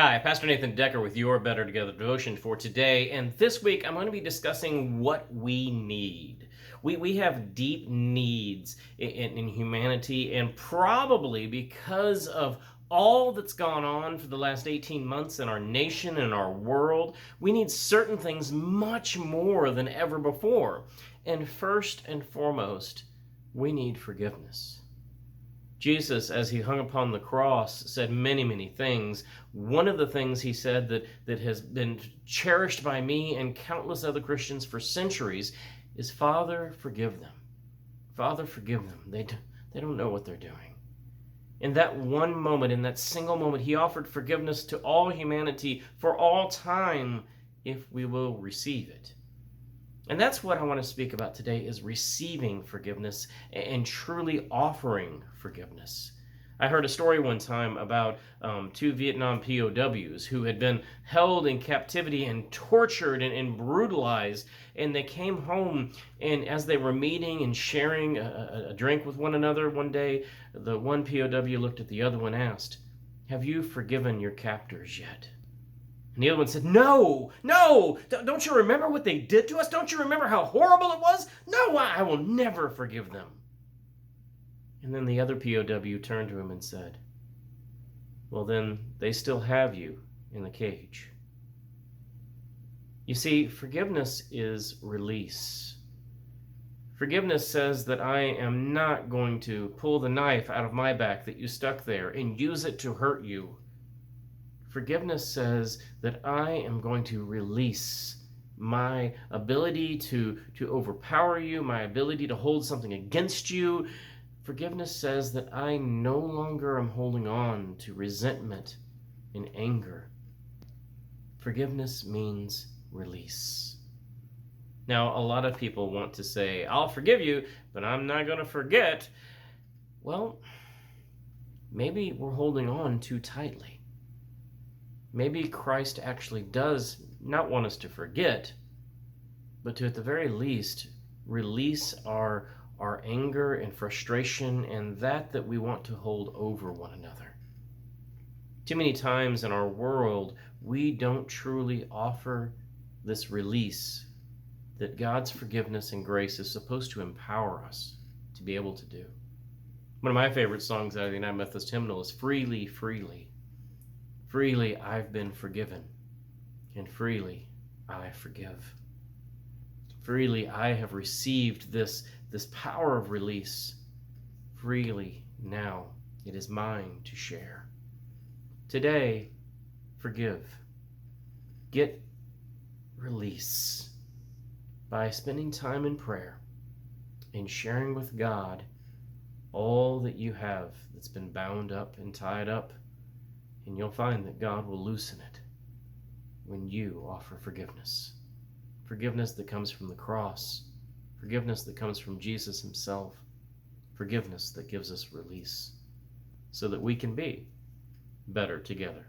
Hi, Pastor Nathan Decker with your Better Together devotion for today. And this week I'm going to be discussing what we need. We have deep needs in humanity, and probably because of all that's gone on for the last 18 months in our nation and our world, we need certain things much more than ever before. And first and foremost, we need forgiveness. Jesus, as he hung upon the cross, said many, many things. One of the things he said that has been cherished by me and countless other Christians for centuries is, Father, forgive them. Father, forgive them. They don't know what they're doing. In that one moment, in that single moment, he offered forgiveness to all humanity for all time if we will receive it. And that's what I want to speak about today, is receiving forgiveness and truly offering forgiveness. I heard a story one time about two Vietnam POWs who had been held in captivity and tortured and brutalized. And they came home, and as they were meeting and sharing a drink with one another one day, the one POW looked at the other one and asked, "Have you forgiven your captors yet?" And the other one said, "No, no, don't you remember what they did to us? Don't you remember how horrible it was? No, I will never forgive them." And then the other POW turned to him and said, "Well, then they still have you in the cage." You see, forgiveness is release. Forgiveness says that I am not going to pull the knife out of my back that you stuck there and use it to hurt you. Forgiveness says that I am going to release my ability to overpower you, my ability to hold something against you. Forgiveness says that I no longer am holding on to resentment and anger. Forgiveness means release. Now, a lot of people want to say, "I'll forgive you, but I'm not going to forget." Well, maybe we're holding on too tightly. Maybe Christ actually does not want us to forget, but to, at the very least, release our anger and frustration and that we want to hold over one another. Too many times in our world, we don't truly offer this release that God's forgiveness and grace is supposed to empower us to be able to do. One of my favorite songs out of the United Methodist Hymnal is "Freely, Freely." Freely I've been forgiven, and freely I forgive. Freely I have received this power of release. Freely now it is mine to share. Today, forgive. Get release by spending time in prayer and sharing with God all that you have that's been bound up and tied up. And you'll find that God will loosen it when you offer forgiveness. Forgiveness that comes from the cross. Forgiveness that comes from Jesus himself. Forgiveness that gives us release so that we can be better together.